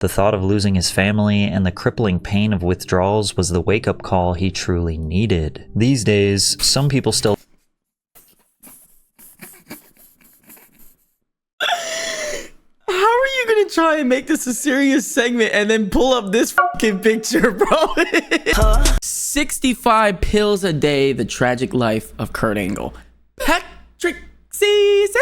The thought of losing his family and the crippling pain of withdrawals was the wake-up call he truly needed. These days, some people still try and make this a serious segment and then pull up this fucking picture, bro. 65 pills a day, the tragic life of Kurt Angle. patrickcc.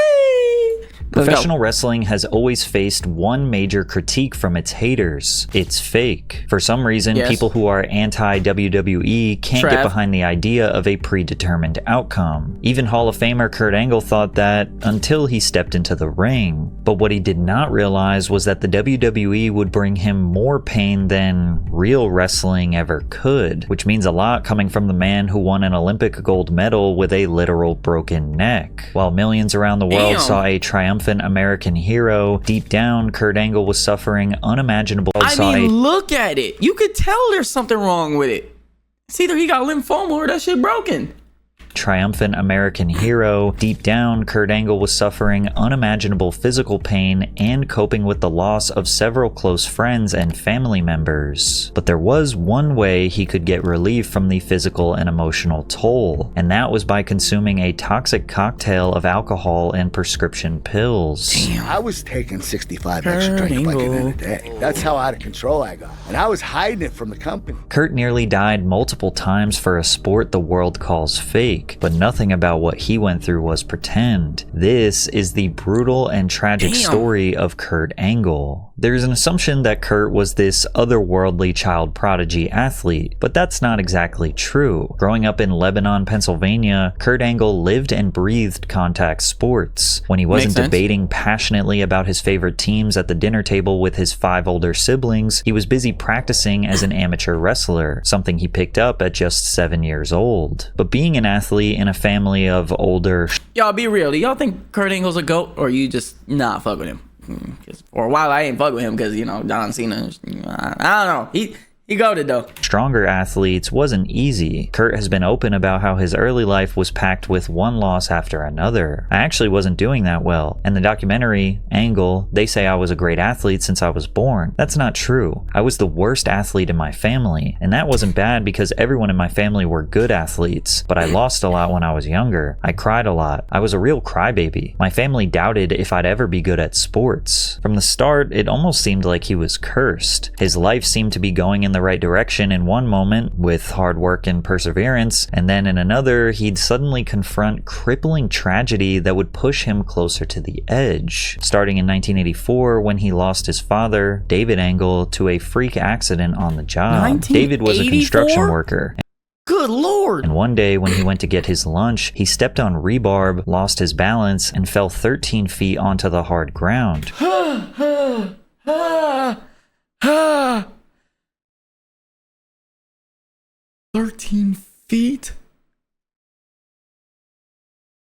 Professional wrestling has always faced one major critique from its haters. It's fake. For some reason, people who are anti-WWE can't get behind the idea of a predetermined outcome. Even Hall of Famer Kurt Angle thought that until he stepped into the ring. But what he did not realize was that the WWE would bring him more pain than real wrestling ever could, which means a lot coming from the man who won an Olympic gold medal with a literal broken neck. While millions around the world saw a triumphant American hero, deep down, Kurt Angle was suffering unimaginable. Look at it. You could tell there's something wrong with it. It's either he got lymphoma or that shit broken. Triumphant American hero, deep down, Kurt Angle was suffering unimaginable physical pain and coping with the loss of several close friends and family members. But there was one way he could get relief from the physical and emotional toll, and that was by consuming a toxic cocktail of alcohol and prescription pills. Damn. I was taking 65 extra drinks like in a day. That's how out of control I got. And I was hiding it from the company. Kurt nearly died multiple times for a sport the world calls fake. But nothing about what he went through was pretend. This is the brutal and tragic story of Kurt Angle. There's an assumption that Kurt was this otherworldly child prodigy athlete, but that's not exactly true. Growing up in Lebanon, Pennsylvania, Kurt Angle lived and breathed contact sports. When he wasn't debating passionately about his favorite teams at the dinner table with his 5 older siblings, he was busy practicing as an amateur wrestler, something he picked up at just 7 years old. But being an athlete in a family of older... Y'all be real. Do y'all think Kurt Angle's a GOAT, or you just not fuck with him? For a while I ain't fuck with him because, you know, John Cena, I don't know. He goated though. Stronger athletes wasn't easy. Kurt has been open about how his early life was packed with one loss after another. I actually wasn't doing that well. And the documentary, Angle, they say I was a great athlete since I was born. That's not true. I was the worst athlete in my family. And that wasn't bad because everyone in my family were good athletes. But I lost a lot when I was younger. I cried a lot. I was a real crybaby. My family doubted if I'd ever be good at sports. From the start, it almost seemed like he was cursed. His life seemed to be going in the right direction in one moment with hard work and perseverance, and then in another he'd suddenly confront crippling tragedy that would push him closer to the edge. Starting in 1984 when he lost his father, David Angle, to a freak accident on the job. David was a construction worker. Good Lord. And one day when he went to get his lunch, he stepped on rebarb, lost his balance, and fell 13 feet onto the hard ground. 13 feet?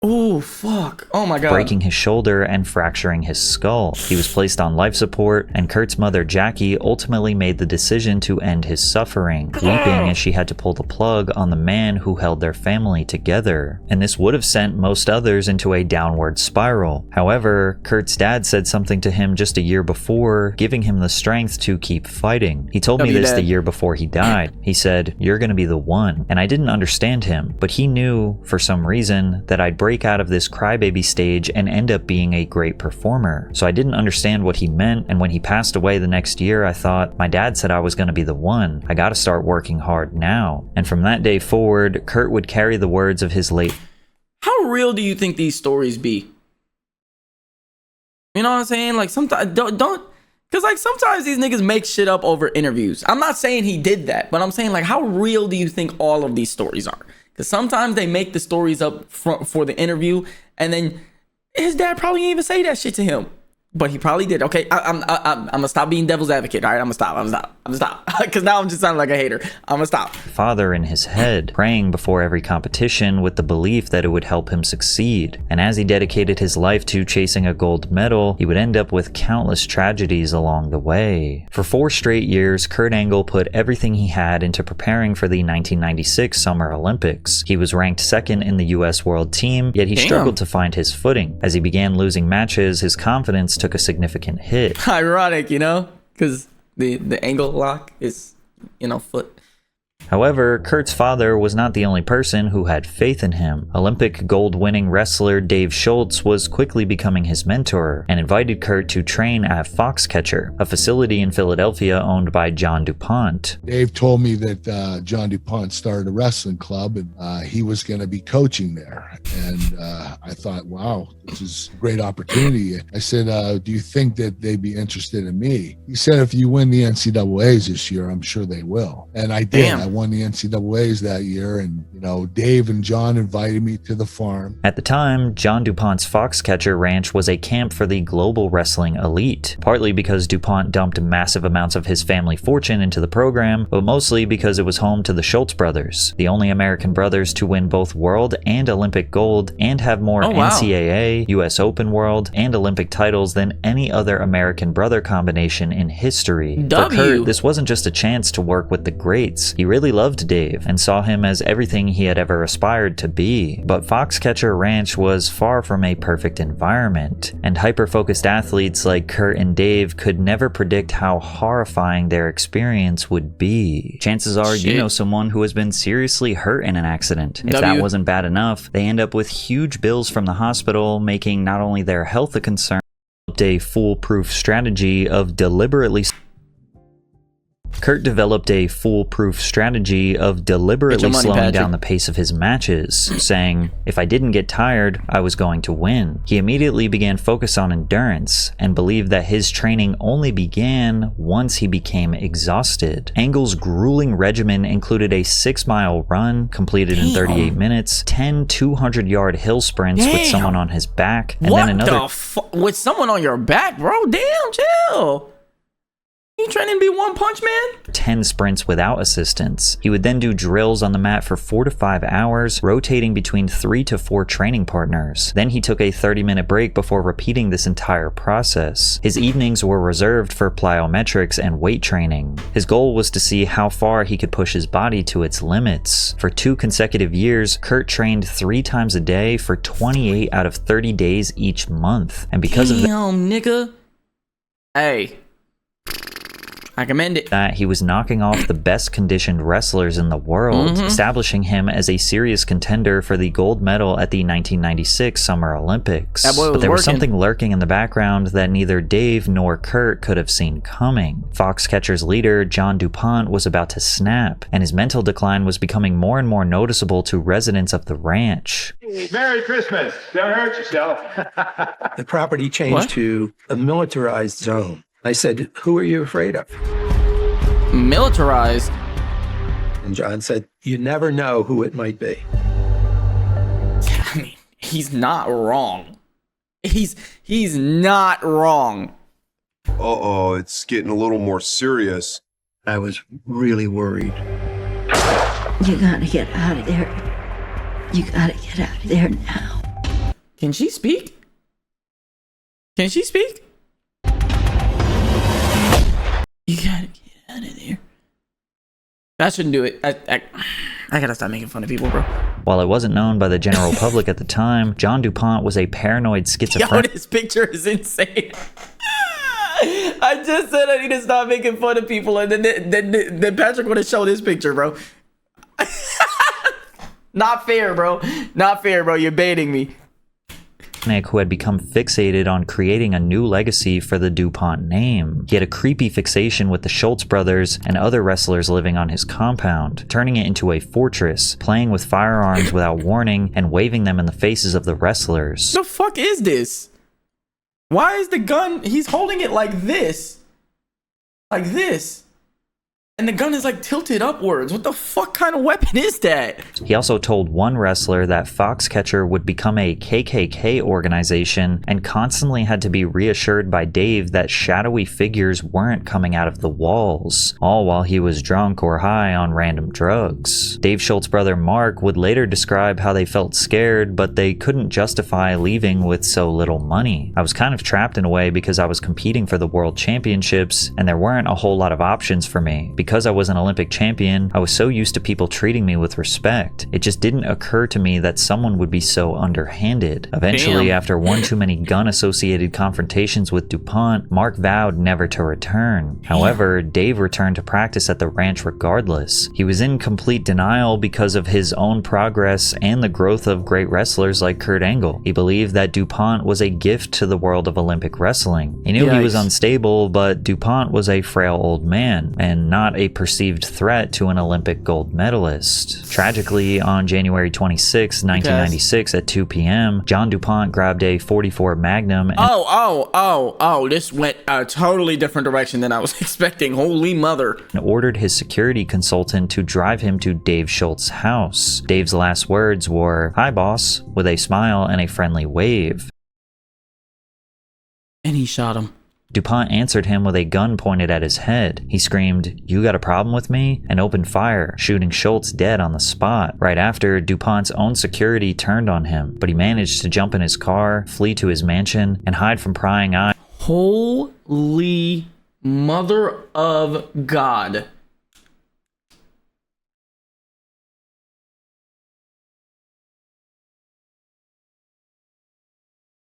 Oh, fuck. Oh my God. Breaking his shoulder and fracturing his skull. He was placed on life support, and Kurt's mother, Jackie, ultimately made the decision to end his suffering, weeping as she had to pull the plug on the man who held their family together. And this would have sent most others into a downward spiral. However, Kurt's dad said something to him just a year before, giving him the strength to keep fighting. He told me this the year before he died. He said, "You're gonna be the one." And I didn't understand him, but he knew, for some reason, that I'd break out of this crybaby stage and end up being a great performer. So I didn't understand what he meant, and when he passed away the next year, I thought, my dad said I was going to be the one. I gotta start working hard now. And from that day forward, Kurt would carry the words of his late... How real do you think these stories be? You know what I'm saying? Like, sometimes, don't, because like sometimes these niggas make shit up over interviews. I'm not saying he did that, but I'm saying like, how real do you think all of these stories are? Because sometimes they make the stories up for the interview, and then his dad probably didn't even say that shit to him, but he probably did. Okay, I'm gonna stop being devil's advocate. All right, I'm gonna stop. Because now I'm just sounding like a hater. I'm gonna stop. Father in his head, praying before every competition with the belief that it would help him succeed. And as he dedicated his life to chasing a gold medal, he would end up with countless tragedies along the way. For 4 straight years, Kurt Angle put everything he had into preparing for the 1996 Summer Olympics. He was ranked 2nd in the US World Team, yet he struggled to find his footing. As he began losing matches, his confidence took a significant hit. Ironic, you know? because the angle lock is, foot. However, Kurt's father was not the only person who had faith in him. Olympic gold-winning wrestler Dave Schultz was quickly becoming his mentor and invited Kurt to train at Foxcatcher, a facility in Philadelphia owned by John DuPont. Dave told me that John DuPont started a wrestling club and he was going to be coaching there. And I thought, wow, this is a great opportunity. I said, do you think that they'd be interested in me? He said, if you win the NCAAs this year, I'm sure they will. And I did. Damn. I won the NCAAs that year, and Dave and John invited me to the farm. At the time, John DuPont's Foxcatcher Ranch was a camp for the global wrestling elite, partly because DuPont dumped massive amounts of his family fortune into the program, but mostly because it was home to the Schultz brothers, the only American brothers to win both world and Olympic gold and have more NCAA, US Open World, and Olympic titles than any other American brother combination in history. For Kurt, this wasn't just a chance to work with the greats. He really loved Dave and saw him as everything he had ever aspired to be. But Foxcatcher Ranch was far from a perfect environment, and hyper-focused athletes like Kurt and Dave could never predict how horrifying their experience would be. Chances are you know someone who has been seriously hurt in an accident. If that wasn't bad enough, they end up with huge bills from the hospital, making not only their health a concern, but a foolproof strategy of deliberately slowing down the pace of his matches, saying, if I didn't get tired, I was going to win. He immediately began focus on endurance and believed that his training only began once he became exhausted. Angle's grueling regimen included a 6-mile run completed in 38 minutes, 10 200-yard hill sprints with someone on his back, and then another with someone on your back, bro. Damn, chill. You training to be One Punch Man? 10 sprints without assistance. He would then do drills on the mat for 4 to 5 hours, rotating between 3 to 4 training partners. Then he took a 30-minute break before repeating this entire process. His evenings were reserved for plyometrics and weight training. His goal was to see how far he could push his body to its limits. For 2 consecutive years, Kurt trained 3 times a day for 28 out of 30 days each month. And because of that, nigga. Hey. I commend it. That he was knocking off the best conditioned wrestlers in the world, establishing him as a serious contender for the gold medal at the 1996 Summer Olympics. But there was something lurking in the background that neither Dave nor Kurt could have seen coming. Foxcatcher's leader, John DuPont, was about to snap, and his mental decline was becoming more and more noticeable to residents of the ranch. Merry Christmas. Don't hurt yourself. The property changed to a militarized zone. I said, who are you afraid of? Militarized? And John said, you never know who it might be. I mean, he's not wrong. He's not wrong. Uh-oh, it's getting a little more serious. I was really worried. You gotta get out of there. You gotta get out of there now. Can she speak? Can she speak? You gotta get out of there. That shouldn't do it. I gotta stop making fun of people, bro. While it wasn't known by the general public at the time, John DuPont was a paranoid schizophrenic. Yo, this picture is insane. I just said I need to stop making fun of people, and then Patrick would have shown this picture, bro. Not fair, bro. Not fair, bro. You're baiting me. Who had become fixated on creating a new legacy for the DuPont name. He had a creepy fixation with the Schultz brothers and other wrestlers living on his compound, turning it into a fortress, playing with firearms without warning, and waving them in the faces of the wrestlers. The fuck is this? Why is the gun, he's holding it like this? Like this. And the gun is like tilted upwards. What the fuck kind of weapon is that? He also told one wrestler that Foxcatcher would become a KKK organization and constantly had to be reassured by Dave that shadowy figures weren't coming out of the walls, all while he was drunk or high on random drugs. Dave Schultz's brother Mark would later describe how they felt scared, but they couldn't justify leaving with so little money. I was kind of trapped in a way because I was competing for the world championships and there weren't a whole lot of options for me. Because I was an Olympic champion, I was so used to people treating me with respect. It just didn't occur to me that someone would be so underhanded. Eventually, after one too many gun-associated confrontations with DuPont, Mark vowed never to return. However, Dave returned to practice at the ranch regardless. He was in complete denial because of his own progress and the growth of great wrestlers like Kurt Angle. He believed that DuPont was a gift to the world of Olympic wrestling. He knew he was unstable, but DuPont was a frail old man and not a perceived threat to an Olympic gold medalist. Tragically, on January 26, 1996 at 2 p.m., John DuPont grabbed a .44 Magnum and this went a totally different direction than I was expecting. Holy mother. And ordered his security consultant to drive him to Dave Schultz's house. Dave's last words were, "Hi, boss," with a smile and a friendly wave. And he shot him. DuPont answered him with a gun pointed at his head. He screamed, "You got a problem with me?" and opened fire, shooting Schultz dead on the spot. Right after, DuPont's own security turned on him, but he managed to jump in his car, flee to his mansion, and hide from prying eyes. Holy mother of God.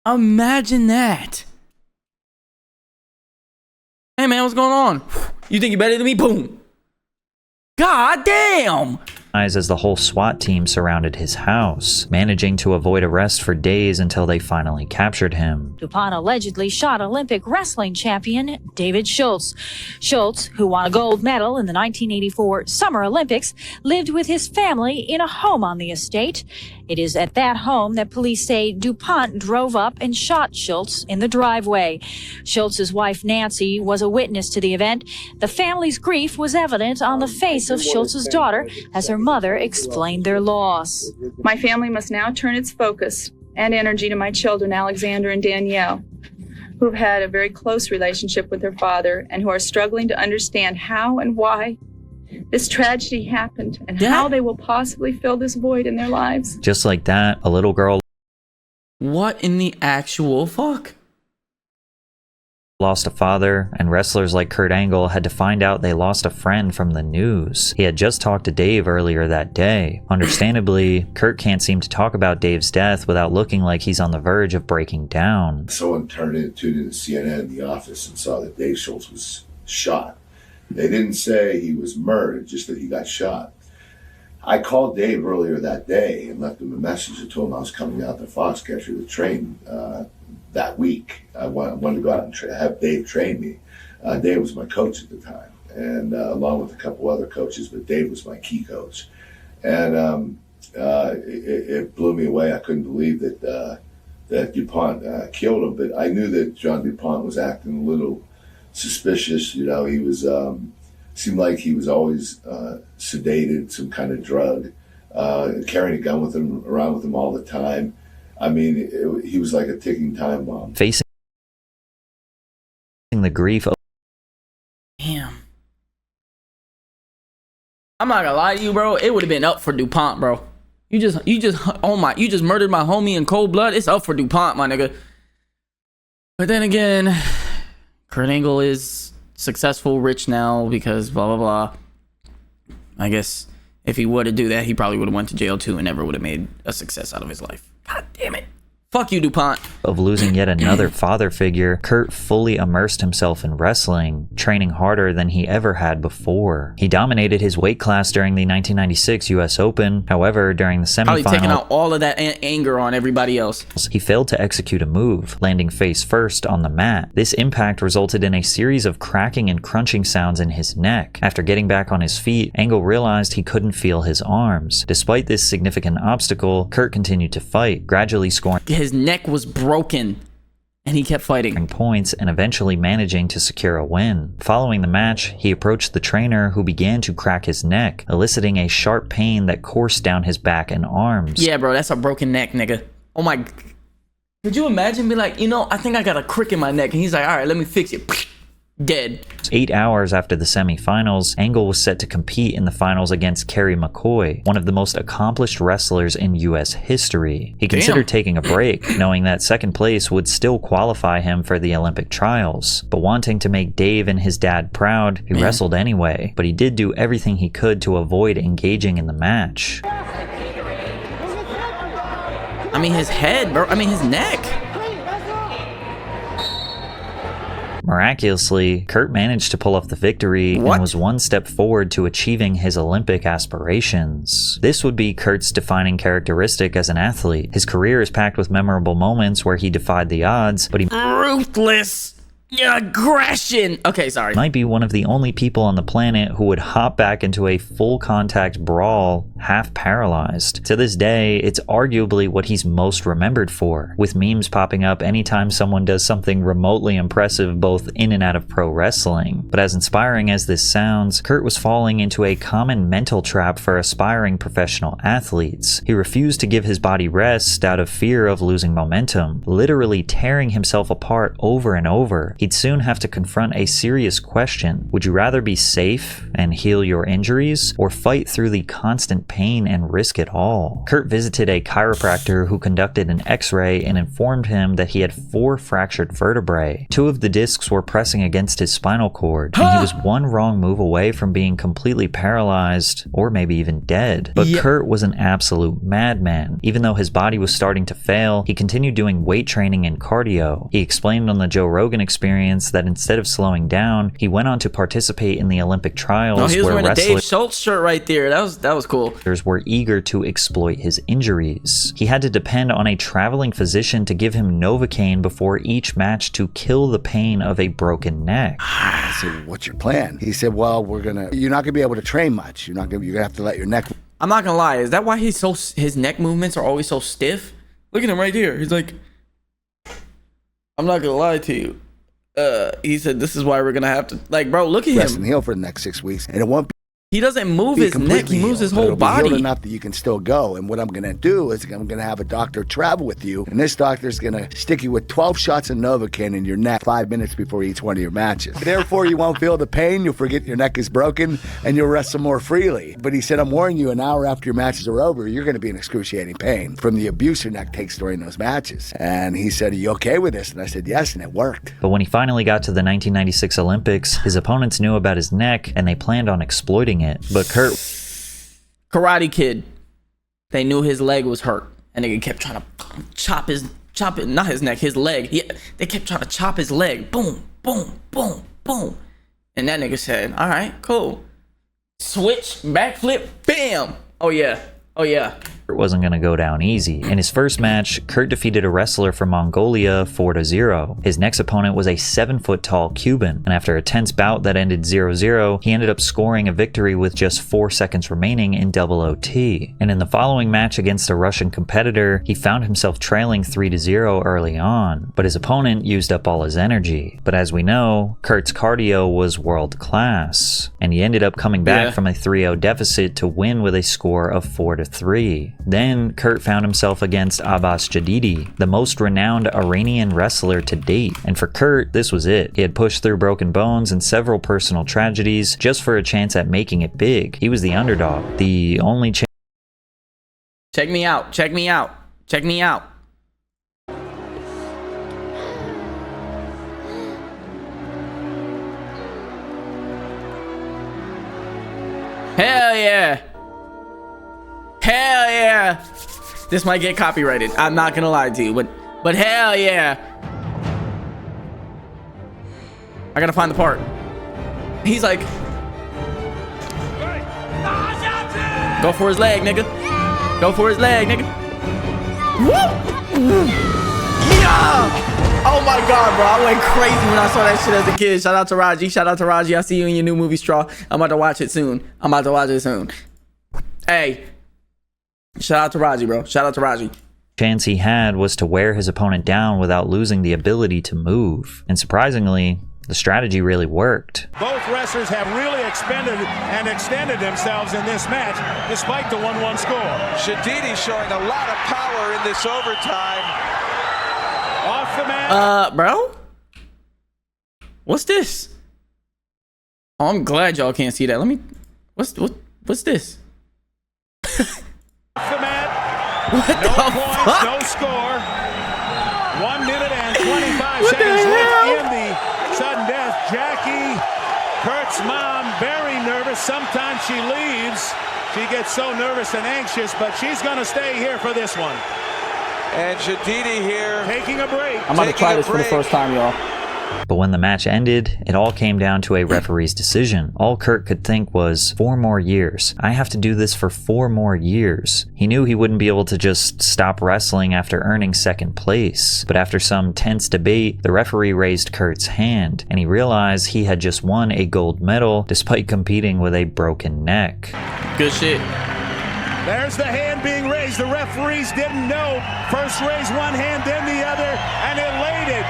Imagine that. Hey man, what's going on? You think you're better than me? Boom. God damn. As the whole SWAT team surrounded his house, managing to avoid arrest for days until they finally captured him. DuPont allegedly shot Olympic wrestling champion David Schultz. Schultz, who won a gold medal in the 1984 Summer Olympics, lived with his family in a home on the estate. It is at that home that police say DuPont drove up and shot Schultz in the driveway. Schultz's wife, Nancy, was a witness to the event. The family's grief was evident on the face of Schultz's daughter as her mother explained their loss. My family must now turn its focus and energy to my children, Alexander and Danielle, who've had a very close relationship with their father and who are struggling to understand how and why this tragedy happened and how they will possibly fill this void in their lives. Just like that, a little girl What in the actual fuck? lost a father, and wrestlers like Kurt Angle had to find out they lost a friend from the news. He had just talked to Dave earlier that day. Understandably, Kurt can't seem to talk about Dave's death without looking like he's on the verge of breaking down. Someone tuned into CNN in the office and saw that Dave Schultz was shot. They didn't say he was murdered, just that he got shot. I called Dave earlier that day and left him a message and told him I was coming out to Foxcatcher to train that week. I wanted to go out and have Dave train me. Dave was my coach at the time, and along with a couple other coaches, but Dave was my key coach. And it blew me away. I couldn't believe that DuPont killed him, but I knew that John DuPont was acting a little suspicious. You know, he was seemed like he was always sedated, some kind of drug, carrying a gun with him around with him all the time. I mean, he was like a ticking time bomb. Facing the grief of Damn. I'm not gonna lie to you, bro. It would have been up for DuPont, bro. You just murdered my homie in cold blood. It's up for DuPont, my nigga. But then again, Kurt Angle is successful, rich now because blah, blah, blah. I guess if he were to do that, he probably would have went to jail too and never would have made a success out of his life. God damn it. Fuck you, DuPont. Of losing yet another father figure, Kurt fully immersed himself in wrestling, training harder than he ever had before. He dominated his weight class during the 1996 US Open. However, during the semifinal, probably taking out all of that anger on everybody else. He failed to execute a move, landing face first on the mat. This impact resulted in a series of cracking and crunching sounds in his neck. After getting back on his feet, Angle realized he couldn't feel his arms. Despite this significant obstacle, Kurt continued to fight, gradually scoring his neck was broken and he kept fighting points and eventually managing to secure a win. Following the match, he approached the trainer, who began to crack his neck, eliciting a sharp pain that coursed down his back and arms. Yeah, bro, that's a broken neck, nigga. Oh my, could you imagine me like, you know, I think I got a crick in my neck, and he's like, all right, let me fix it. Dead. 8 hours after the semifinals, Angle was set to compete in the finals against Kerry McCoy, one of the most accomplished wrestlers in US history. He considered taking a break, knowing that second place would still qualify him for the Olympic trials. But wanting to make Dave and his dad proud, he wrestled anyway, but he did do everything he could to avoid engaging in the match. I mean, his head, bro. I mean, his neck. Miraculously, Kurt managed to pull off the victory and was one step forward to achieving his Olympic aspirations. This would be Kurt's defining characteristic as an athlete. His career is packed with memorable moments where he defied the odds, but he Ruthless aggression. Okay, sorry. might be one of the only people on the planet who would hop back into a full contact brawl half paralyzed. To this day, it's arguably what he's most remembered for, with memes popping up anytime someone does something remotely impressive both in and out of pro wrestling. But as inspiring as this sounds, Kurt was falling into a common mental trap for aspiring professional athletes. He refused to give his body rest out of fear of losing momentum, literally tearing himself apart over and over. He'd soon have to confront a serious question. Would you rather be safe and heal your injuries, or fight through the constant pain and risk it all? Kurt visited a chiropractor who conducted an x-ray and informed him that he had 4 fractured vertebrae. 2 of the discs were pressing against his spinal cord, and he was one wrong move away from being completely paralyzed, or maybe even dead. But Kurt was an absolute madman. Even though his body was starting to fail, he continued doing weight training and cardio. He explained on the Joe Rogan Experience that instead of slowing down, he went on to participate in the Olympic trials. He was where wearing a Dave Schultz shirt right there. That was cool. Wrestlers were eager to exploit his injuries. He had to depend on a traveling physician to give him Novocaine before each match to kill the pain of a broken neck. I said, "What's your plan?" He said, "Well, you're not gonna be able to train much. You're gonna have to let your neck." I'm not gonna lie. Is that why his neck movements are always so stiff? Look at him right here. He's like, I'm not gonna lie to you. He said, this is why we're gonna have to, like, bro, look at rest him. and heal for the next 6 weeks, and it won't be. He doesn't move his neck. He moves his whole body. Healed enough that you can still go. And what I'm going to do is I'm going to have a doctor travel with you. And this doctor's going to stick you with 12 shots of Novocaine in your neck 5 minutes before each one of your matches. Therefore, you won't feel the pain. You'll forget your neck is broken and you'll wrestle more freely. But he said, I'm warning you, an hour after your matches are over, you're going to be in excruciating pain from the abuse your neck takes during those matches. And he said, are you okay with this? And I said, yes. And it worked. But when he finally got to the 1996 Olympics, his opponents knew about his neck and they planned on exploiting it. But Kurt, Karate Kid, they knew his leg was hurt, and they kept trying to chop it, not his neck, his leg. Yeah, they kept trying to chop his leg. Boom, boom, boom, boom. And that nigga said, all right, cool. Switch, backflip, bam. Oh yeah, oh yeah. Kurt wasn't going to go down easy. In his first match, Kurt defeated a wrestler from Mongolia 4-0. His next opponent was a 7-foot-tall Cuban, and after a tense bout that ended 0-0, he ended up scoring a victory with just 4 seconds remaining in double OT. And in the following match against a Russian competitor, he found himself trailing 3-0 early on, but his opponent used up all his energy. But as we know, Kurt's cardio was world class, and he ended up coming back from a 3-0 deficit to win with a score of 4-3. Then, Kurt found himself against Abbas Jadidi, the most renowned Iranian wrestler to date. And for Kurt, this was it. He had pushed through broken bones and several personal tragedies just for a chance at making it big. He was the underdog, the only chance. Check me out, check me out, check me out. Hell yeah. Hell yeah. This might get copyrighted. I'm not gonna lie to you, but hell yeah. I gotta find the part. He's like, go for his leg, nigga. Go for his leg, nigga. Woo! Yeah! Oh my god, bro. I went crazy when I saw that shit as a kid. Shout out to Raji. Shout out to Raji. I see you in your new movie, Straw. I'm about to watch it soon. Hey. Shout out to Raji, bro. Shout out to Raji. Chance he had was to wear his opponent down without losing the ability to move. And surprisingly, the strategy really worked. Both wrestlers have really expended and extended themselves in this match, despite the 1-1 score. Shadidi showing a lot of power in this overtime. Off the mat. Bro? What's this? Oh, I'm glad y'all can't see that. Let me. What's this? The mat. What No the points, fuck? no score. 1 minute and 25 What the seconds left hell? in the sudden death. Jackie, Kurt's mom, very nervous. Sometimes she leaves. She gets so nervous and anxious, but she's going to stay here for this one. And Shadidi here. Taking a break. I'm about to try this for the first time, y'all. But when the match ended, it all came down to a referee's decision. All Kurt could think was 4 more years. I have to do this for 4 more years. He knew he wouldn't be able to just stop wrestling after earning 2nd place. But after some tense debate, the referee raised Kurt's hand, and he realized he had just won a gold medal despite competing with a broken neck. Good shit. There's the hand being raised. The referees didn't know. First raised one hand, then the other, and elated.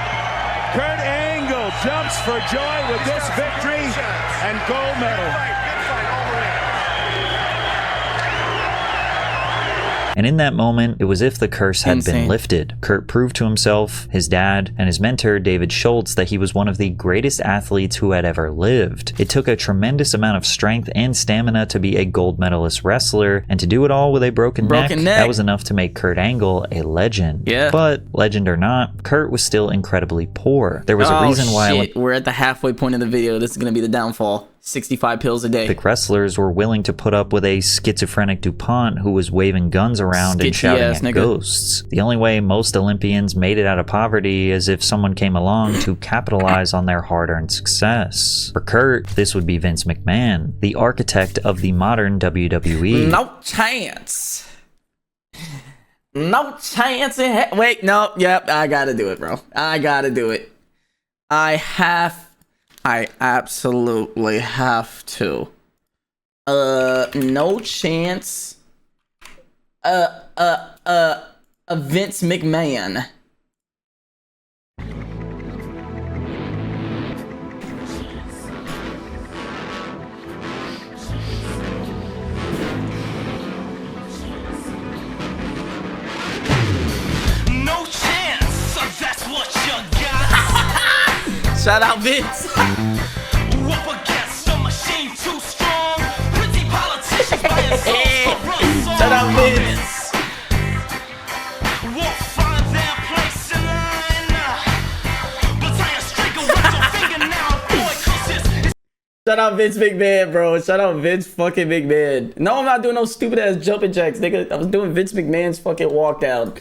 Kurt Angle jumps for joy with this victory and gold medal. And in that moment, it was if the curse had been lifted. Kurt proved to himself, his dad, and his mentor, David Schultz, that he was one of the greatest athletes who had ever lived. It took a tremendous amount of strength and stamina to be a gold medalist wrestler, and to do it all with a broken neck, that was enough to make Kurt Angle a legend. Yeah. But, legend or not, Kurt was still incredibly poor. There was a reason why... We're at the halfway point of the video. This is going to be the downfall. 65 pills a day. Olympic wrestlers were willing to put up with a schizophrenic DuPont who was waving guns around and shouting at ghosts. The only way most Olympians made it out of poverty is if someone came along to capitalize on their hard-earned success. For Kurt, this would be Vince McMahon, the architect of the modern WWE. No chance. No chance in hell. Wait, no. Yep, I gotta do it, bro. I gotta do it. I absolutely have to. No chance. Vince McMahon. No chance, that's what you got. Shout out Vince. Up against a machine too strong. Pretty politicians by yourself. Shout out Vince. Won't find their place in line. But tie a string around your finger now, boy, 'cause it's Shout out Vince McMahon, bro. Shout out Vince fucking McMahon. No, I'm not doing no stupid ass jumping jacks, nigga. I was doing Vince McMahon's fucking walk down.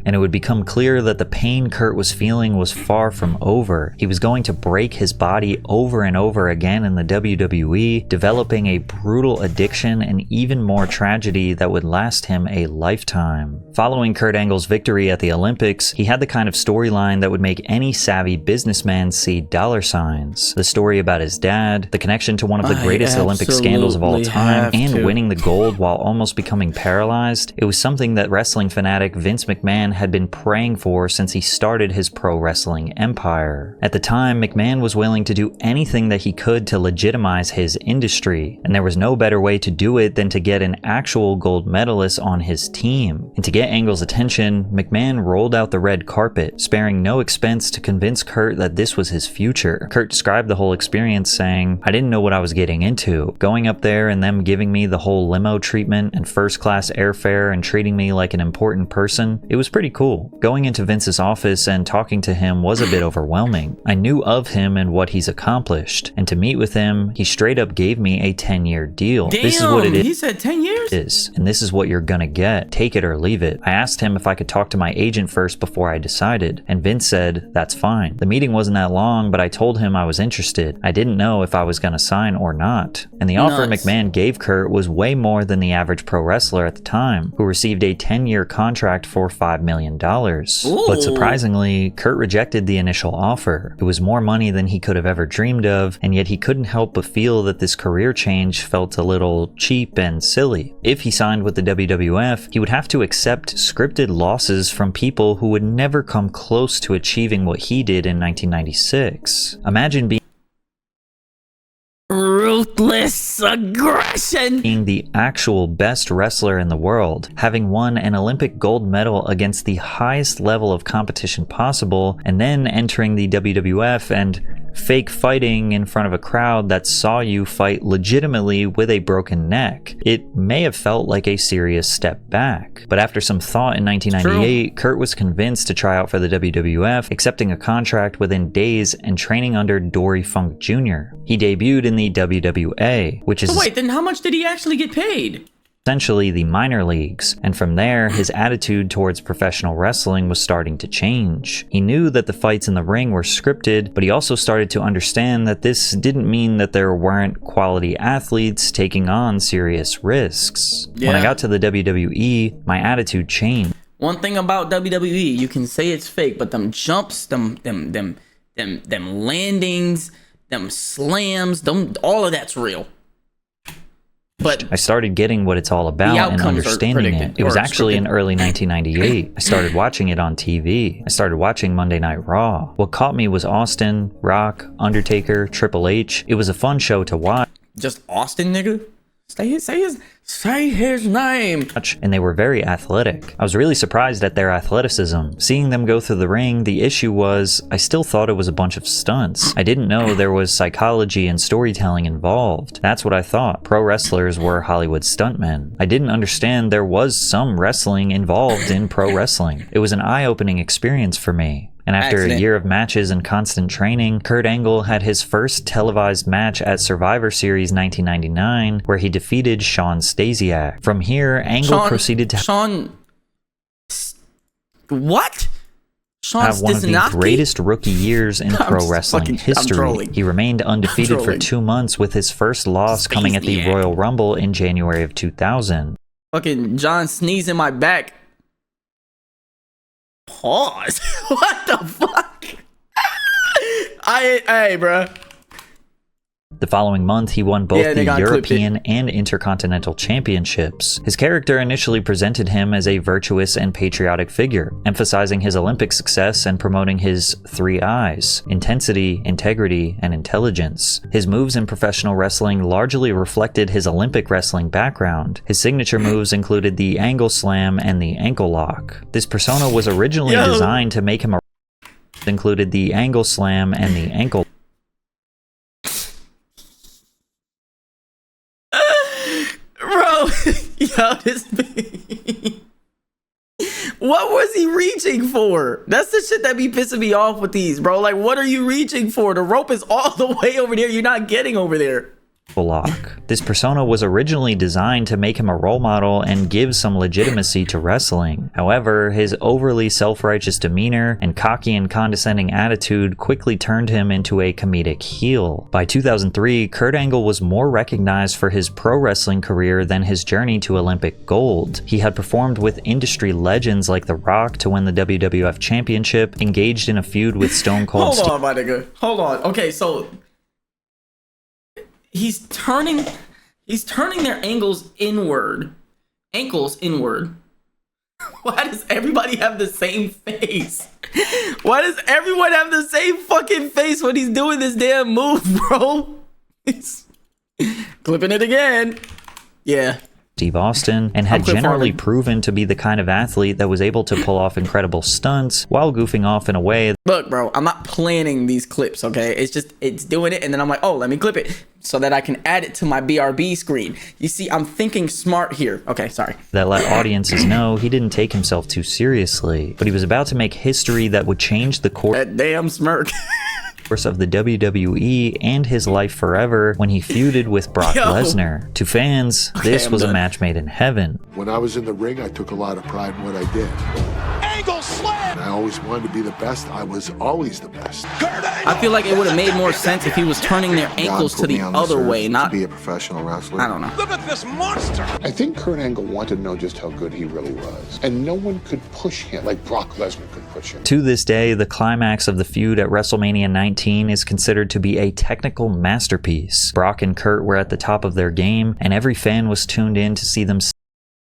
And it would become clear that the pain Kurt was feeling was far from over. He was going to break his body over and over again in the WWE, developing a brutal addiction and even more tragedy that would last him a lifetime. Following Kurt Angle's victory at the Olympics, he had the kind of storyline that would make any savvy businessman see dollar signs. The story about his dad, the connection to one of the greatest Olympic scandals of all time, and winning the gold while almost becoming paralyzed. It was something that wrestling fanatic Vince McMahon had been praying for since he started his pro wrestling empire. At the time, McMahon was willing to do anything that he could to legitimize his industry, and there was no better way to do it than to get an actual gold medalist on his team. And to get Angle's attention, McMahon rolled out the red carpet, sparing no expense to convince Kurt that this was his future. Kurt described the whole experience saying, "I didn't know what I was getting into. Going up there and them giving me the whole limo treatment and first class airfare and treating me like an important person, it was pretty cool. Going into Vince's office and talking to him was a bit overwhelming. I knew of him and what he's accomplished, and to meet with him, he straight up gave me a 10-year deal. Damn, this is what it is. He said 10 years? And this is what you're gonna get. Take it or leave it." I asked him if I could talk to my agent first before I decided, and Vince said, "That's fine." The meeting wasn't that long, but I told him I was interested. I didn't know if I was gonna sign or not. And the offer McMahon gave Kurt was way more than the average pro wrestler at the time, who received a 10-year contract for $5 million. But surprisingly, Kurt rejected the initial offer. It was more money than he could have ever dreamed of, and yet he couldn't help but feel that this career change felt a little cheap and silly. If he signed with the WWF, he would have to accept scripted losses from people who would never come close to achieving what he did in 1996. Imagine being ruthless aggression. Being the actual best wrestler in the world, having won an Olympic gold medal against the highest level of competition possible, and then entering the WWF and fake fighting in front of a crowd that saw you fight legitimately with a broken neck. It may have felt like a serious step back. But after some thought in 1998, Kurt was convinced to try out for the WWF, accepting a contract within days and training under Dory Funk Jr. He debuted in the WWA, which is... So wait, then how much did he actually get paid? Essentially the minor leagues, and from there his attitude towards professional wrestling was starting to change. He knew that the fights in the ring were scripted, but he also started to understand that this didn't mean that there weren't quality athletes taking on serious risks. When I got to the WWE, my attitude changed. One thing about WWE, you can say it's fake, but them jumps, them landings, them slams, all of that's real. But I started getting what it's all about and understanding it. It was actually in early 1998. I started watching it on TV. I started watching Monday Night Raw. What caught me was Austin, Rock, Undertaker, Triple H. It was a fun show to watch. Just Austin, nigga? Say his name. And they were very athletic. I was really surprised at their athleticism. Seeing them go through the ring, the issue was I still thought it was a bunch of stunts. I didn't know there was psychology and storytelling involved. That's what I thought. Pro wrestlers were Hollywood stuntmen. I didn't understand there was some wrestling involved in pro wrestling. It was an eye-opening experience for me. And after a year of matches and constant training, Kurt Angle had his first televised match at Survivor Series 1999, where he defeated Shawn Stasiak. From here, Angle proceeded to have one of the greatest rookie years in pro wrestling history. He remained undefeated for 2 months, with his first loss coming at the Royal Rumble in January of 2000. Fucking John sneezed in my back. Pause. What the fuck? Hey, bruh. The following month, he won both the European and Intercontinental Championships. His character initially presented him as a virtuous and patriotic figure, emphasizing his Olympic success and promoting his 3 I's: intensity, integrity, and intelligence. His moves in professional wrestling largely reflected his Olympic wrestling background. His signature moves included the angle slam and the ankle lock. This persona was originally designed to make him a included the angle slam and the ankle. Bro, yo, what was he reaching for? That's the shit that be pissing me off with these, bro. Like, what are you reaching for? The rope is all the way over there. You're not getting over there. Lock. This persona was originally designed to make him a role model and give some legitimacy to wrestling. However, his overly self-righteous demeanor and cocky and condescending attitude quickly turned him into a comedic heel. By 2003, Kurt Angle was more recognized for his pro wrestling career than his journey to Olympic gold. He had performed with industry legends like The Rock to win the WWF Championship, engaged in a feud with Stone Cold Hold on, my nigga. Hold on. Okay, so he's turning their ankles inward. Why does everybody have the same face? Why does everyone have the same fucking face when he's doing this damn move, bro? He's clipping it again. Yeah. Steve Austin, and had generally proven to be the kind of athlete that was able to pull off incredible stunts while goofing off in a way. Look, bro, I'm not planning these clips, okay? It's doing it, and then I'm like, oh, let me clip it so that I can add it to my BRB screen. You see, I'm thinking smart here. Okay, sorry. That let audiences know he didn't take himself too seriously, but he was about to make history that would change the course. That damn smirk. Of the WWE and his life forever when he feuded with Brock Lesnar. To fans, this was a match made in heaven. When I was in the ring, I took a lot of pride in what I did. Angle slam! And I always wanted to be the best. I was always the best. I feel like it would have made more sense if he was turning their ankles to the other way, not to be a professional wrestler. I don't know. Look at this monster! I think Kurt Angle wanted to know just how good he really was. And no one could push him like Brock Lesnar could push him. To this day, the climax of the feud at WrestleMania 19 is considered to be a technical masterpiece. Brock and Kurt were at the top of their game, and every fan was tuned in to see them.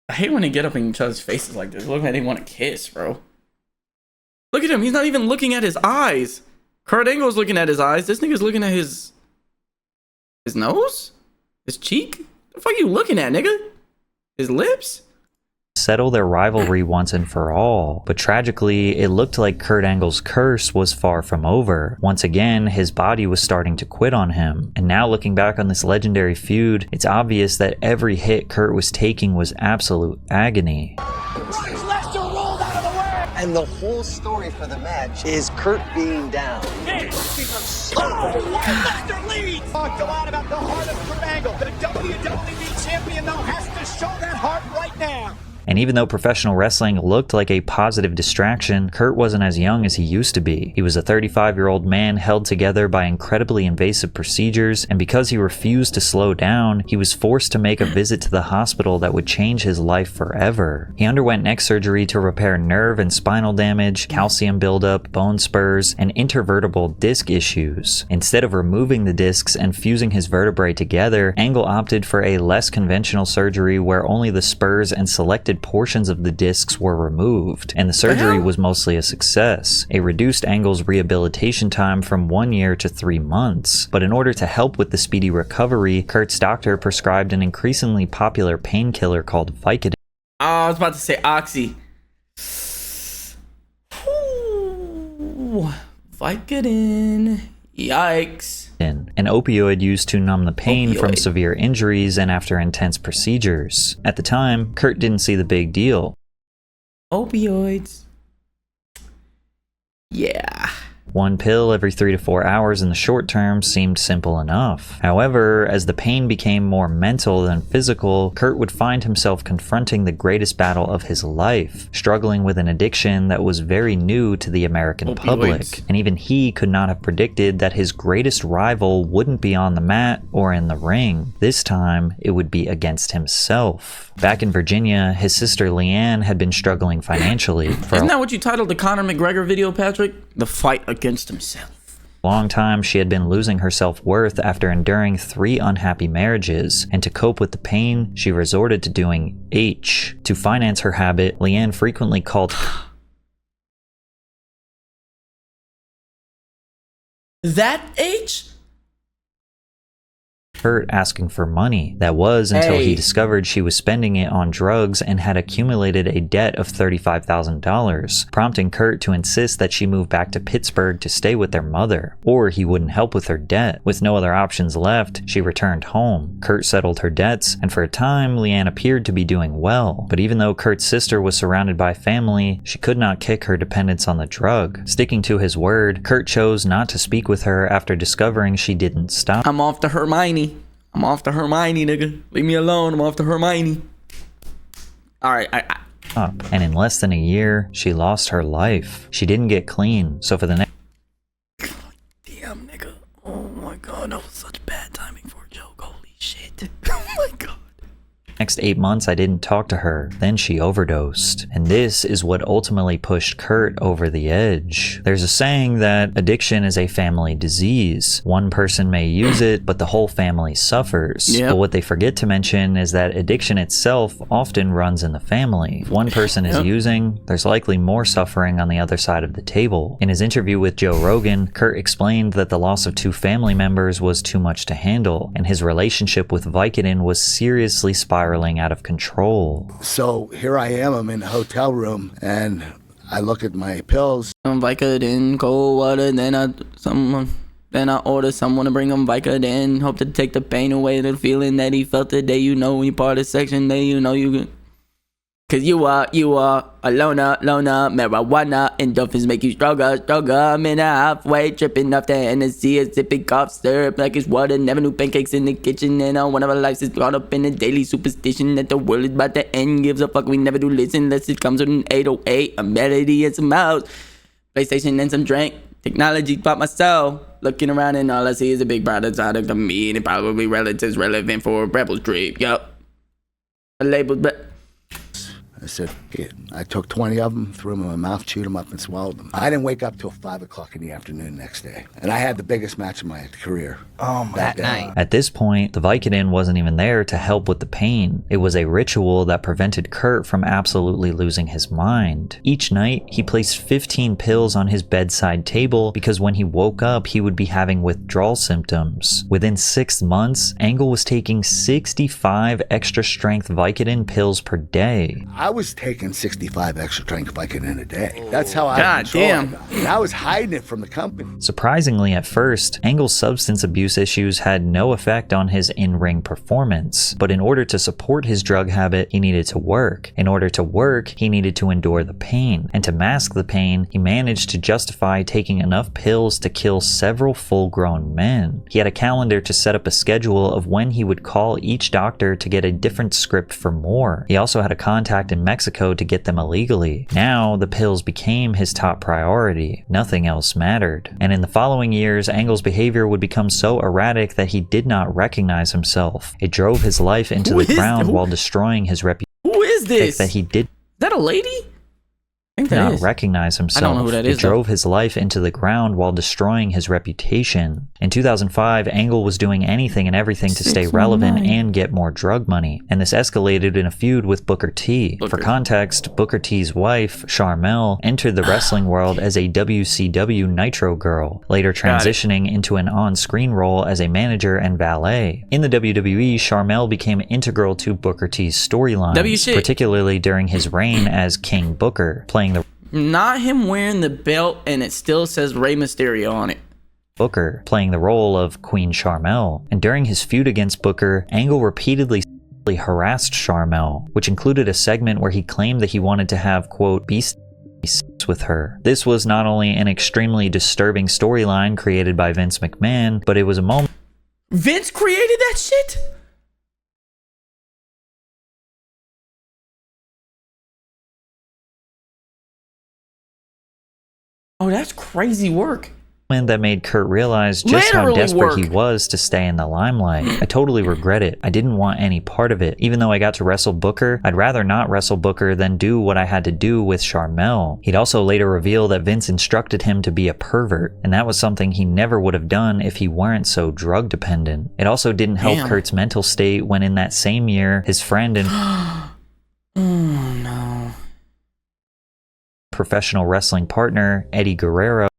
I hate when they get up in each other's faces like this. Look like they want to kiss, bro. Look at him. He's not even looking at his eyes. Kurt Angle's looking at his eyes. This nigga's looking at his nose? His cheek? The fuck are you looking at, nigga? His lips? settle their rivalry once and for all. But tragically, it looked like Kurt Angle's curse was far from over. Once again, his body was starting to quit on him. And now looking back on this legendary feud, it's obvious that every hit Kurt was taking was absolute agony. And the whole story for the match is Kurt being down. Lester leads! Talked a lot about the heart of Kurt Angle. The WWE champion now has to show that heart right now. And even though professional wrestling looked like a positive distraction, Kurt wasn't as young as he used to be. He was a 35-year-old man held together by incredibly invasive procedures, and because he refused to slow down, he was forced to make a visit to the hospital that would change his life forever. He underwent neck surgery to repair nerve and spinal damage, calcium buildup, bone spurs, and intervertebral disc issues. Instead of removing the discs and fusing his vertebrae together, Angle opted for a less conventional surgery where only the spurs and selected portions of the discs were removed, and the surgery was mostly a success. It reduced Angle's rehabilitation time from 1 year to 3 months. But in order to help with the speedy recovery, Kurt's doctor prescribed an increasingly popular painkiller called Vicodin. I was about to say Oxy. Vicodin. Yikes. An opioid used to numb the pain from severe injuries and after intense procedures. At the time, Kurt didn't see the big deal. Opioids. Yeah. One pill every 3 to 4 hours in the short term seemed simple enough. However, as the pain became more mental than physical, Kurt would find himself confronting the greatest battle of his life, struggling with an addiction that was very new to the American public. And even he could not have predicted that his greatest rival wouldn't be on the mat or in the ring. This time, it would be against himself. Back in Virginia, his sister Leanne had been struggling financially. Isn't that what you titled the Conor McGregor video, Patrick? The fight against himself. A long time, she had been losing her self-worth after enduring 3 unhappy marriages, and to cope with the pain, she resorted to doing H. To finance her habit, Leanne frequently called that H? Kurt asking for money. That was until he discovered she was spending it on drugs and had accumulated a debt of $35,000, prompting Kurt to insist that she move back to Pittsburgh to stay with their mother, or he wouldn't help with her debt. With no other options left, she returned home. Kurt settled her debts, and for a time, Leanne appeared to be doing well. But even though Kurt's sister was surrounded by family, she could not kick her dependence on the drug. Sticking to his word, Kurt chose not to speak with her after discovering she didn't stop. I'm off to Hermione. I'm off to Hermione, nigga. Leave me alone. I'm off to Hermione. All right. And in less than a year, she lost her life. She didn't get clean. So for the next... Damn, nigga. Oh my God. That was such bad timing for a joke. Holy shit. Oh my God. Next 8 months, I didn't talk to her. Then she overdosed. And this is what ultimately pushed Kurt over the edge. There's a saying that addiction is a family disease. One person may use it, but the whole family suffers. But what they forget to mention is that addiction itself often runs in the family. If one person is using, there's likely more suffering on the other side of the table. In his interview with Joe Rogan, Kurt explained that the loss of 2 family members was too much to handle, and his relationship with Vicodin was seriously spiraling out of control. So here I am, I'm in a hotel room, and I look at my pills. Vicodin, cold water, then I order someone to bring him Vicodin. Hope to take the pain away, the feeling that he felt the day you know when you part of section, day you know you can. Cause you are a loner, marijuana, endorphins make you stronger. I'm in a halfway, tripping off the Hennessy, a sipping cough syrup like it's water. Never knew pancakes in the kitchen, and one of our lives is caught up in a daily superstition that the world is about to end. Gives a fuck, we never do listen unless it comes with an 808, a melody and some house, PlayStation and some drink. Technology taught myself. Looking around and all I see is a big product of me, and it probably relatives relevant for a rebel's trip. Yup. A label, but. I said, yeah. I took 20 of them, threw them in my mouth, chewed them up, and swallowed them. I didn't wake up till 5 o'clock in the afternoon next day. And I had the biggest match of my career. That night. At this point, the Vicodin wasn't even there to help with the pain. It was a ritual that prevented Kurt from absolutely losing his mind. Each night, he placed 15 pills on his bedside table because when he woke up, he would be having withdrawal symptoms. Within 6 months, Angle was taking 65 extra strength Vicodin pills per day. I I was taking 65 extra drink Vicodin in a day. That's how I God damn. And I was hiding it from the company. Surprisingly, at first, Angle's substance abuse issues had no effect on his in-ring performance. But in order to support his drug habit, he needed to work. In order to work, he needed to endure the pain. And to mask the pain, he managed to justify taking enough pills to kill several full-grown men. He had a calendar to set up a schedule of when he would call each doctor to get a different script for more. He also had a contact in Mexico to get them illegally. Now, the pills became his top priority. Nothing else mattered. And in the following years, Angle's behavior would become so erratic that he did not recognize himself. It drove his life into the ground while destroying his reputation. Who is this? That he did. Is that a lady? I think that not is. recognize himself. I don't know who that is, It drove his life into the ground while destroying his reputation. In 2005, Angle was doing anything and everything to stay relevant and get more drug money, and this escalated in a feud with Booker T. For context, Booker T's wife, Charmel, entered the wrestling world as a WCW Nitro girl, later transitioning into an on-screen role as a manager and valet. In the WWE, Charmel became integral to Booker T's storylines, particularly during his reign as King Booker, playing not him wearing the belt and it still says Rey Mysterio on it. Booker, playing the role of Queen Charmel. And during his feud against Booker, Angle repeatedly harassed Charmel, which included a segment where he claimed that he wanted to have, quote, beast with her. This was not only an extremely disturbing storyline created by Vince McMahon, but it was a moment. Vince created that shit? Oh, that's crazy work. That made Kurt realize just how desperate he was to stay in the limelight. I totally regret it. I didn't want any part of it. Even though I got to wrestle Booker, I'd rather not wrestle Booker than do what I had to do with Charmel. He'd also later reveal that Vince instructed him to be a pervert, and that was something he never would have done if he weren't so drug dependent. It also didn't help Kurt's mental state when in that same year, his friend and professional wrestling partner, Eddie Guerrero,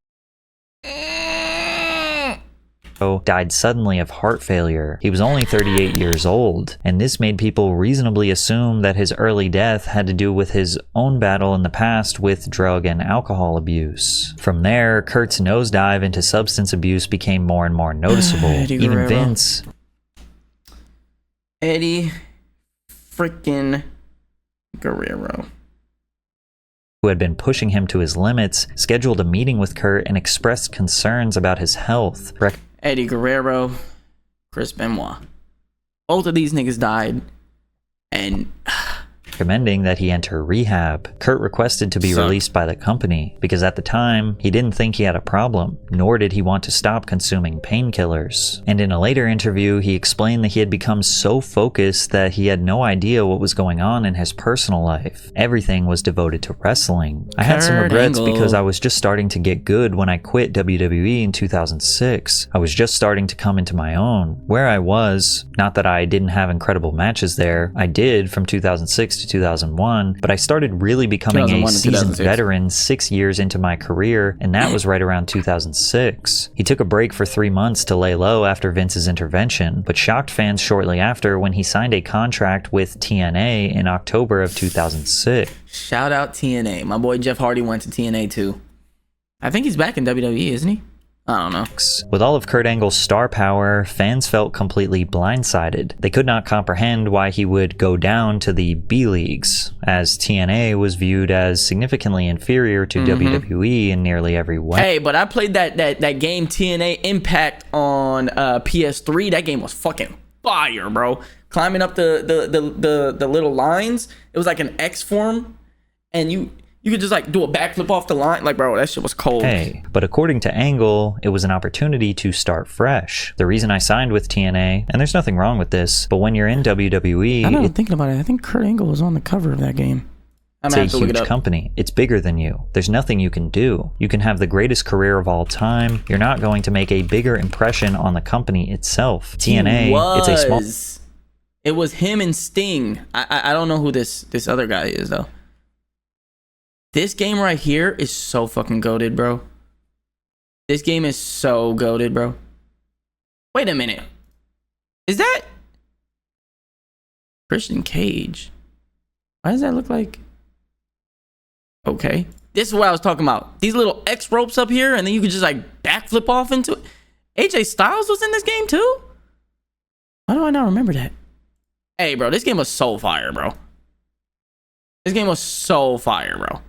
died suddenly of heart failure. He was only 38 years old, and this made people reasonably assume that his early death had to do with his own battle in the past with drug and alcohol abuse. From there, Kurt's nosedive into substance abuse became more and more noticeable. Even Vince, Eddie freaking Guerrero, who had been pushing him to his limits, scheduled a meeting with Kurt and expressed concerns about his health. Eddie Guerrero, Chris Benoit. Both of these niggas died, and recommending that he enter rehab. Kurt requested to be released by the company because at the time, he didn't think he had a problem, nor did he want to stop consuming painkillers. And in a later interview, he explained that he had become so focused that he had no idea what was going on in his personal life. Everything was devoted to wrestling. I had some regrets because I was just starting to get good when I quit WWE in 2006. I was just starting to come into my own. Where I was, not that I didn't have incredible matches there, I did from 2006 to 2001, but I started really becoming a seasoned veteran 6 years into my career, and that was right around 2006. He took a break for 3 months to lay low after Vince's intervention, but shocked fans shortly after when he signed a contract with TNA in October of 2006. Shout out TNA. My boy Jeff Hardy went to TNA too. I think he's back in WWE, isn't he? I don't know. With all of Kurt Angle's star power, fans felt completely blindsided. They could not comprehend why he would go down to the B leagues, as TNA was viewed as significantly inferior to WWE in nearly every way. Hey, but I played that game TNA Impact on PS3. That game was fucking fire, bro. Climbing up the little lines. It was like an X form, and you could just like do a backflip off the line. Like, bro, that shit was cold. Hey, but according to Angle, it was an opportunity to start fresh. The reason I signed with TNA, and there's nothing wrong with this, but when you're in WWE, I know, thinking about it, I think Kurt Angle was on the cover of that game. It's a huge company. It's bigger than you. There's nothing you can do. You can have the greatest career of all time. You're not going to make a bigger impression on the company itself. TNA, it's a small... It was him and Sting. I don't know who this other guy is, though. This game right here is so fucking goated, bro. This game is so goated, bro. Wait a minute. Is that Christian Cage? Why does that look like? Okay. This is what I was talking about. These little X ropes up here, and then you could just like backflip off into it. AJ Styles was in this game too? Why do I not remember that? Hey, bro, this game was so fire, bro. This game was so fire, bro.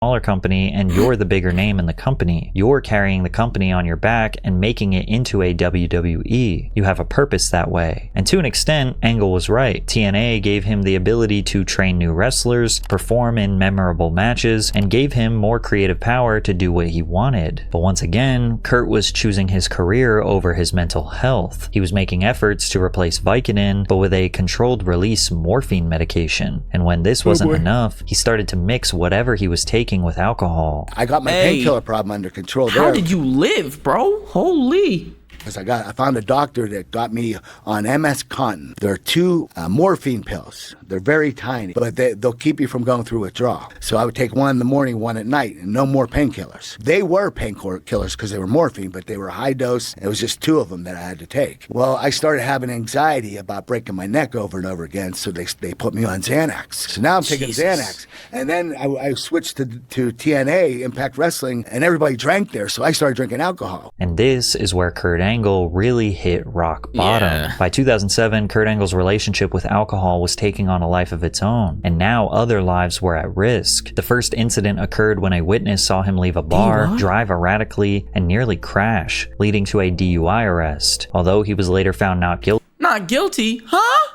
Smaller company and you're the bigger name in the company. You're carrying the company on your back and making it into a WWE. You have a purpose that way. And to an extent, Angle was right. TNA gave him the ability to train new wrestlers, perform in memorable matches, and gave him more creative power to do what he wanted. But once again, Kurt was choosing his career over his mental health. He was making efforts to replace Vicodin, but with a controlled release morphine medication. And when this wasn't enough, he started to mix whatever he was taking with alcohol. I got my painkiller problem under control there. How did you live, bro? Holy. Because I found a doctor that got me on MS Contin. There are 2 morphine pills. They're very tiny, but they'll keep you from going through withdrawal. So I would take one in the morning, one at night, and no more painkillers. They were painkillers because they were morphine, but they were high dose. It was just 2 of them that I had to take. Well, I started having anxiety about breaking my neck over and over again, so they put me on Xanax. So now I'm taking Xanax. And then I switched to TNA, Impact Wrestling, and everybody drank there, so I started drinking alcohol. And this is where Kurt Angle really hit rock bottom. Yeah. By 2007, Kurt Angle's relationship with alcohol was taking on a life of its own, and now other lives were at risk. The first incident occurred when a witness saw him leave a bar, drive erratically, and nearly crash, leading to a DUI arrest. Although he was later found not guilty. Not guilty? Huh?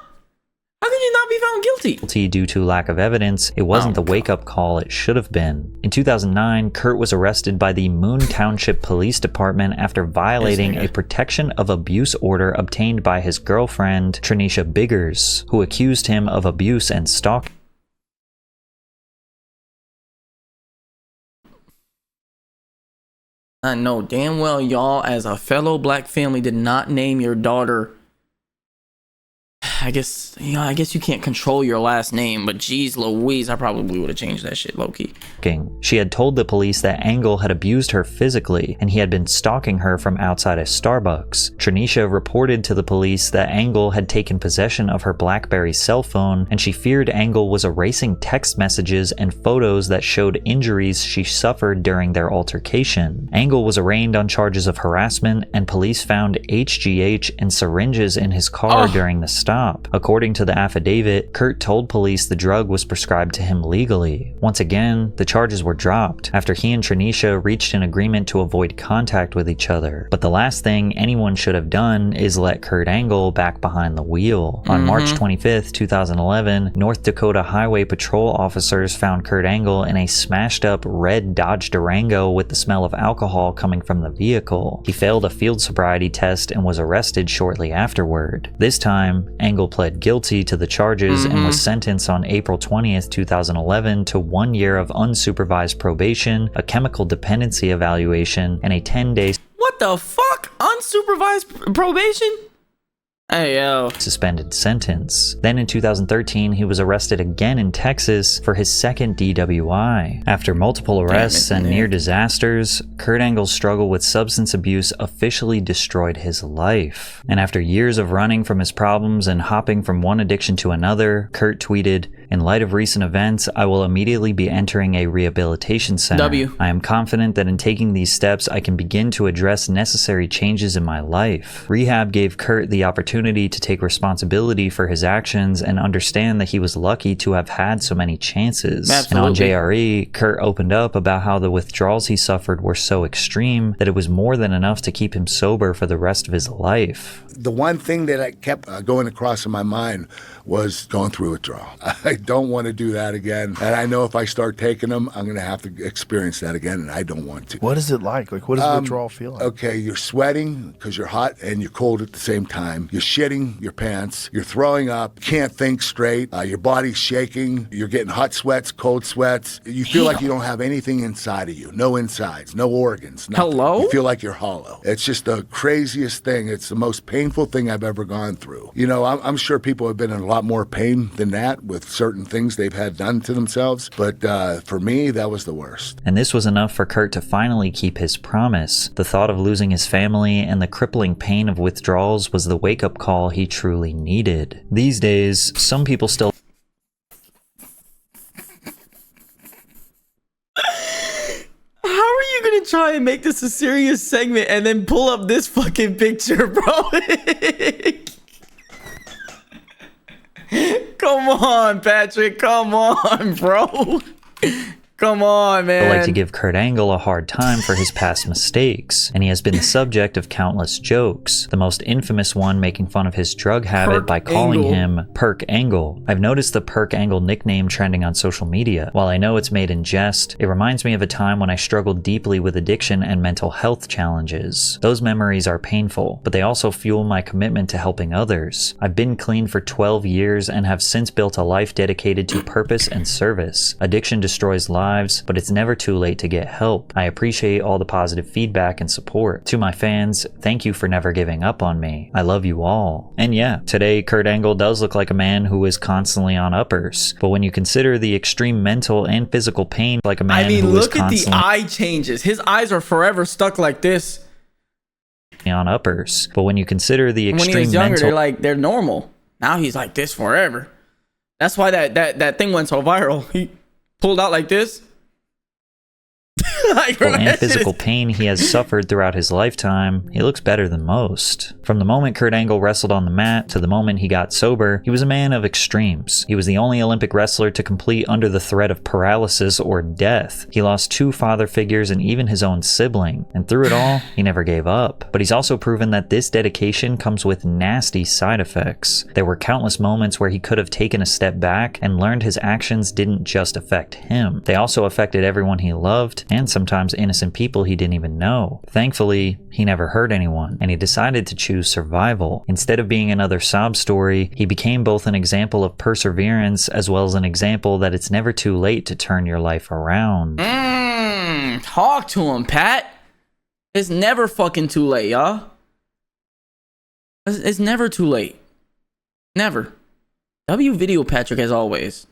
How can you not be found guilty? Due to lack of evidence, it wasn't the wake-up call it should have been. In 2009, Kurt was arrested by the Moon Township Police Department after violating a protection of abuse order obtained by his girlfriend, Trinisha Biggers, who accused him of abuse and stalking. I know damn well y'all, as a fellow black family, did not name your daughter. I guess you can't control your last name, but geez Louise, I probably would have changed that shit low-key. She had told the police that Angle had abused her physically, and he had been stalking her from outside a Starbucks. Trinisha reported to the police that Angle had taken possession of her BlackBerry cell phone, and she feared Angle was erasing text messages and photos that showed injuries she suffered during their altercation. Angle was arraigned on charges of harassment, and police found HGH and syringes in his car during the stop. According to the affidavit, Kurt told police the drug was prescribed to him legally. Once again, the charges were dropped after he and Trinisha reached an agreement to avoid contact with each other. But the last thing anyone should have done is let Kurt Angle back behind the wheel. On March 25th, 2011, North Dakota Highway Patrol officers found Kurt Angle in a smashed up red Dodge Durango with the smell of alcohol coming from the vehicle. He failed a field sobriety test and was arrested shortly afterward. This time, Angle pled guilty to the charges and was sentenced on April 20th, 2011 to 1 year of unsupervised probation, a chemical dependency evaluation, and a 10-day What the fuck? Unsupervised probation? Hey, yo. Suspended sentence. Then in 2013, he was arrested again in Texas for his second DWI. After multiple arrests and near disasters, Kurt Angle's struggle with substance abuse officially destroyed his life. And after years of running from his problems and hopping from one addiction to another, Kurt tweeted, "In light of recent events, I will immediately be entering a rehabilitation center. I am confident that in taking these steps, I can begin to address necessary changes in my life." Rehab gave Kurt the opportunity to take responsibility for his actions and understand that he was lucky to have had so many chances. And on JRE, Kurt opened up about how the withdrawals he suffered were so extreme that it was more than enough to keep him sober for the rest of his life. The one thing that I kept going across in my mind was going through withdrawal. I don't want to do that again. And I know if I start taking them, I'm going to have to experience that again, and I don't want to. What is it like? Like, what does withdrawal feel like? Okay, you're sweating because you're hot and you're cold at the same time. You're shitting your pants. You're throwing up. Can't think straight. Your body's shaking. You're getting hot sweats, cold sweats. You feel like you don't have anything inside of you. No insides, no organs. Nothing. Hello? You feel like you're hollow. It's just the craziest thing. It's the most painful thing I've ever gone through. You know, I'm sure people have been in a lot more pain than that with certain things they've had done to themselves. But for me, that was the worst. And this was enough for Kurt to finally keep his promise. The thought of losing his family and the crippling pain of withdrawals was the wake-up call he truly needed. These days, some people still try and make this a serious segment and then pull up this fucking picture, bro. Come on, Patrick. Come on, bro. Come on, man. I like to give Kurt Angle a hard time for his past mistakes, and he has been the subject of countless jokes, the most infamous one making fun of his drug habit by calling him Perc Angle. I've noticed the Perc Angle nickname trending on social media. While I know it's made in jest, it reminds me of a time when I struggled deeply with addiction and mental health challenges. Those memories are painful, but they also fuel my commitment to helping others. I've been clean for 12 years and have since built a life dedicated to purpose and service. Addiction destroys lives, but it's never too late to get help. I appreciate all the positive feedback and support. To my fans, thank you for never giving up on me. I love you all. And yeah, today Kurt Angle does look like a man who is constantly on uppers, but when you consider the extreme mental and physical pain, like a man who is constantly... look at the eye changes. His eyes are forever stuck like this. On uppers, but when you consider the extreme when he was younger, mental... they're normal. Now he's like this forever. That's why that thing went so viral. He pulled out like this. and physical pain he has suffered throughout his lifetime, he looks better than most. From the moment Kurt Angle wrestled on the mat to the moment he got sober, he was a man of extremes. He was the only Olympic wrestler to complete under the threat of paralysis or death. He lost 2 father figures and even his own sibling, and through it all, he never gave up. But he's also proven that this dedication comes with nasty side effects. There were countless moments where he could have taken a step back and learned his actions didn't just affect him. They also affected everyone he loved, and sometimes innocent people he didn't even know. Thankfully, he never hurt anyone, and he decided to choose survival. Instead of being another sob story, he became both an example of perseverance as well as an example that it's never too late to turn your life around. Talk to him, Pat. It's never fucking too late, y'all. It's never too late. Never. W video Patrick as always.